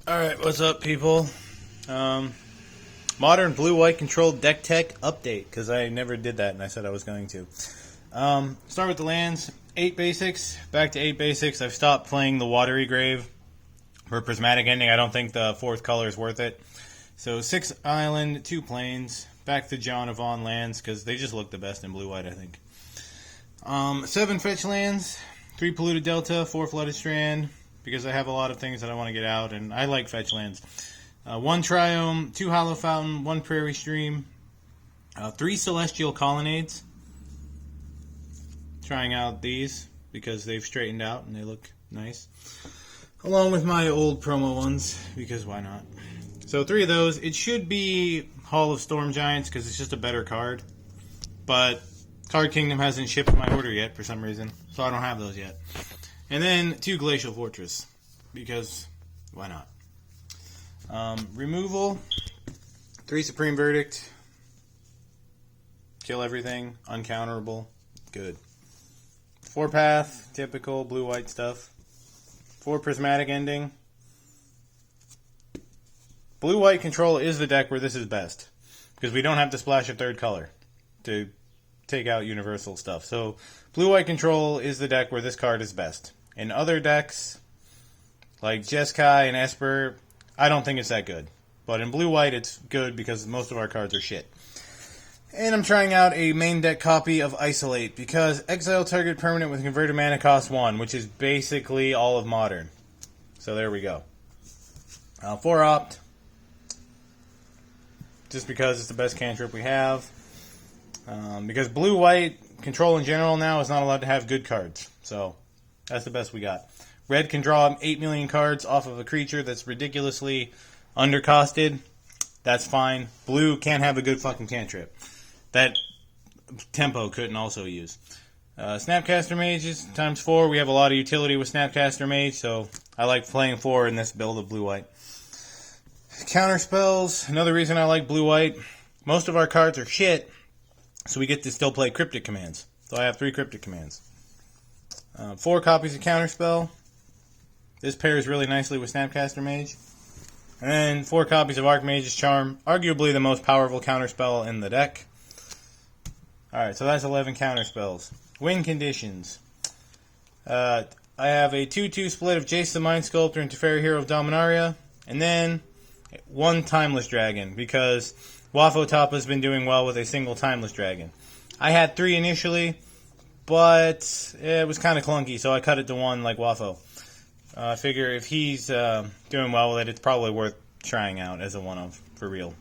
Alright, what's up, people? Modern blue-white controlled deck tech update, because I never did that and I said I was going to. Start with the lands. 8 basics. Back to 8 basics. I've stopped playing the Watery Grave for Prismatic Ending. I don't think the 4th color is worth it. So 6 island, 2 plains. Back to John of On lands, because they just look the best in blue-white, I think. 7 fetch lands. 3 polluted delta, 4 flooded strand, because I have a lot of things that I want to get out, and I like fetch lands. 1 triome, 2 hollow fountain, 1 prairie stream, 3 celestial colonnades. Trying out these because they've straightened out and they look nice, along with my old promo ones, because why not? So 3 of those. It should be Hall of Storm Giants because it's just a better card, but Card Kingdom hasn't shipped my order yet for some reason, so I don't have those yet. And then 2 Glacial Fortress, because why not? Removal, 3 Supreme Verdict, kill everything, uncounterable, good. 4 Path, typical blue-white stuff. 4 Prismatic Ending. Blue-white control is the deck where this is best, because we don't have to splash a 3rd color to take out universal stuff. So blue-white control is the deck where this card is best. In other decks, like Jeskai and Esper, I don't think it's that good. But in blue-white, it's good because most of our cards are shit. And I'm trying out a main deck copy of Isolate, because exile target permanent with converted mana cost 1, which is basically all of Modern. So there we go. 4 Opt, just because it's the best cantrip we have. Because blue-white control in general now is not allowed to have good cards. So that's the best we got. Red can draw 8 million cards off of a creature that's ridiculously undercosted. That's fine. Blue can't have a good fucking cantrip that Tempo couldn't also use. Snapcaster Mages times 4. We have a lot of utility with Snapcaster Mage, so I like playing 4 in this build of blue-white. Counter spells. Another reason I like blue-white. Most of our cards are shit, so we get to still play Cryptic Commands. So I have 3 Cryptic Commands. 4 copies of Counterspell. This pairs really nicely with Snapcaster Mage. And then 4 copies of Archmage's Charm. Arguably the most powerful counterspell in the deck. Alright, so that's 11 counterspells. Win conditions. I have a 2-2 split of Jace the Mind Sculptor and Teferi Hero of Dominaria. And then 1 Timeless Dragon, because Wafo has been doing well with a single Timeless Dragon. I had 3 initially, but it was kind of clunky, so I cut it to 1 like Wafo. I figure if he's doing well with it, it's probably worth trying out as a one-of, for real.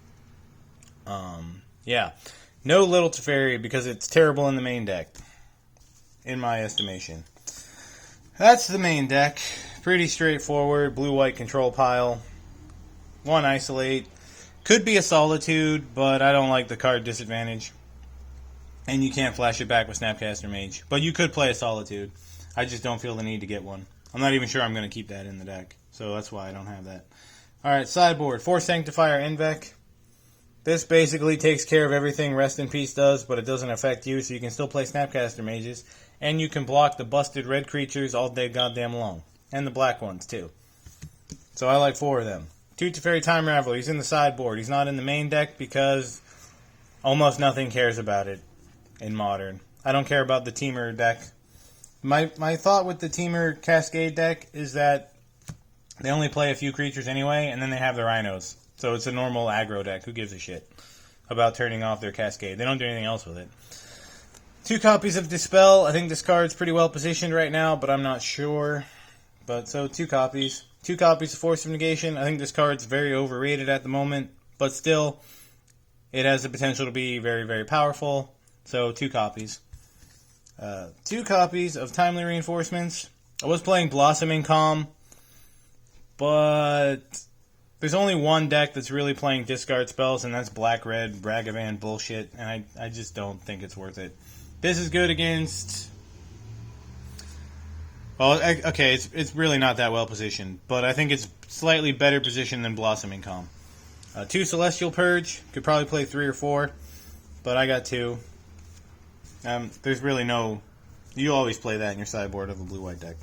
Yeah. No Little Teferi, because it's terrible in the main deck, in my estimation. That's the main deck. Pretty straightforward. Blue-white control pile. 1 Isolate. Could be a Solitude, but I don't like the card disadvantage. And you can't flash it back with Snapcaster Mage. But you could play a Solitude. I just don't feel the need to get one. I'm not even sure I'm going to keep that in the deck. So that's why I don't have that. Alright, sideboard. 4 Sanctifier Envec. This basically takes care of everything Rest in Peace does, but it doesn't affect you, so you can still play Snapcaster Mages. And you can block the busted red creatures all day goddamn long. And the black ones, too. So I like 4 of them. 2 Teferi Time Raveler. He's in the sideboard. He's not in the main deck because almost nothing cares about it in Modern. I don't care about the Teamer deck. My thought with the Teamer Cascade deck is that they only play a few creatures anyway, and then they have the Rhinos. So it's a normal aggro deck. Who gives a shit about turning off their Cascade? They don't do anything else with it. 2 copies of Dispel. I think this card's pretty well positioned right now, but I'm not sure. But so 2 copies. 2 copies of Force of Negation. I think this card's very overrated at the moment, but still, it has the potential to be very, very powerful. So 2 copies. 2 copies of Timely Reinforcements. I was playing Blossoming Calm, but there's only one deck that's really playing discard spells, and that's black-red Ragavan bullshit, and I just don't think it's worth it. This is good against... Well, okay, it's really not that well positioned, but I think it's slightly better positioned than Blossoming Calm. 2 Celestial Purge. Could probably play 3 or 4, but I got 2. There's really no... You always play that in your sideboard of a blue-white deck.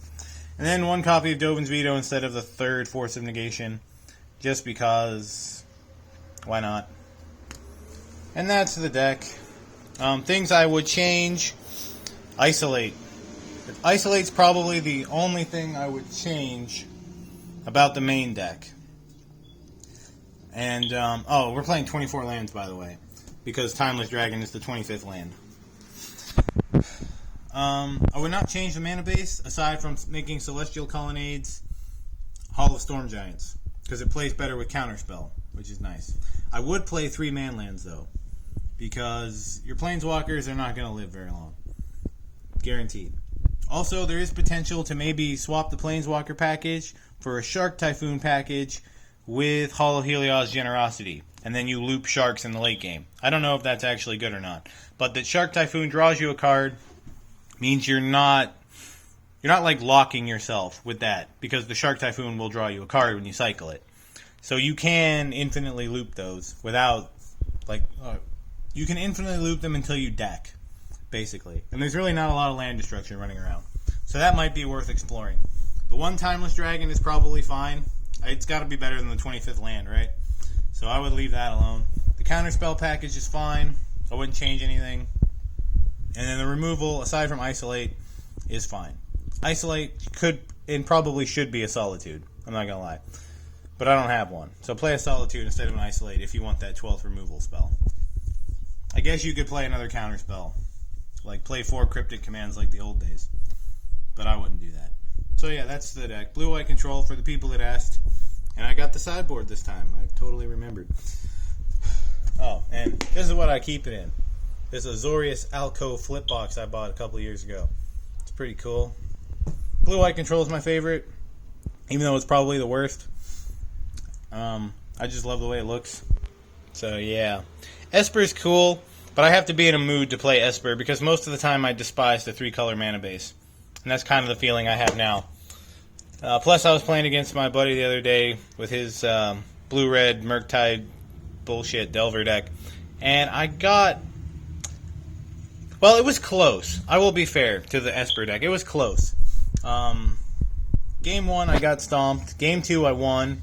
And then 1 copy of Dovin's Veto instead of the 3rd Force of Negation. just because, why not? And that's the deck. Things I would change, Isolate. Isolate's probably the only thing I would change about the main deck. And, we're playing 24 lands, by the way, because Timeless Dragon is the 25th land. I would not change the mana base, aside from making Celestial Colonnades Hall of Storm Giants, because it plays better with Counterspell, which is nice. I would play 3-man lands, though, because your Planeswalkers are not going to live very long. Guaranteed. Also, there is potential to maybe swap the Planeswalker package for a Shark Typhoon package with Hall of Helios Generosity, and then you loop Sharks in the late game. I don't know if that's actually good or not, but that Shark Typhoon draws you a card means you're not like locking yourself with that, because the Shark Typhoon will draw you a card when you cycle it. So you can infinitely loop those without, you can infinitely loop them until you deck, basically. And there's really not a lot of land destruction running around. So that might be worth exploring. The one Timeless Dragon is probably fine. It's got to be better than the 25th land, right? So I would leave that alone. The Counterspell package is fine. I wouldn't change anything. And then the removal, aside from Isolate, is fine. Isolate could and probably should be a Solitude. I'm not going to lie. But I don't have one. So play a Solitude instead of an Isolate if you want that 12th removal spell. I guess you could play another Counterspell. Like play 4 Cryptic Commands like the old days. But I wouldn't do that. So yeah, that's the deck. Blue-white control for the people that asked. And I got the sideboard this time. I totally remembered. Oh, and this is what I keep it in. This is a Azorius Alcove flip box I bought a couple years ago. It's pretty cool. Blue-white control is my favorite, even though it's probably the worst. I just love the way it looks. So yeah. Esper's cool, but I have to be in a mood to play Esper, because most of the time I despise the 3-color mana base. And that's kind of the feeling I have now. Plus, I was playing against my buddy the other day with his blue-red Murktide bullshit Delver deck. And I got... Well, it was close. I will be fair to the Esper deck. It was close. Game 1, I got stomped. Game 2, I won.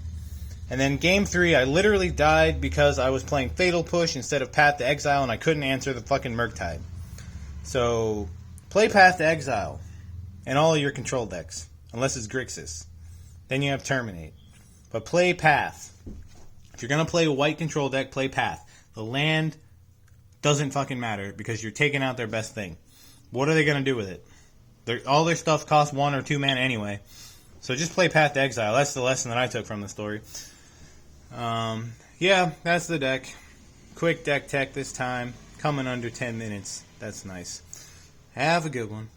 And then Game 3, I literally died because I was playing Fatal Push instead of Path to Exile, and I couldn't answer the fucking Murktide. So, play Path to Exile in all of your control decks, unless it's Grixis. Then you have Terminate. But play Path. If you're going to play a white control deck, play Path. The land doesn't fucking matter because you're taking out their best thing. What are they going to do with it? All their stuff costs 1 or 2 mana anyway. So just play Path to Exile. That's the lesson that I took from the story. Yeah, that's the deck. Quick deck tech this time. Coming under 10 minutes. That's nice. Have a good one.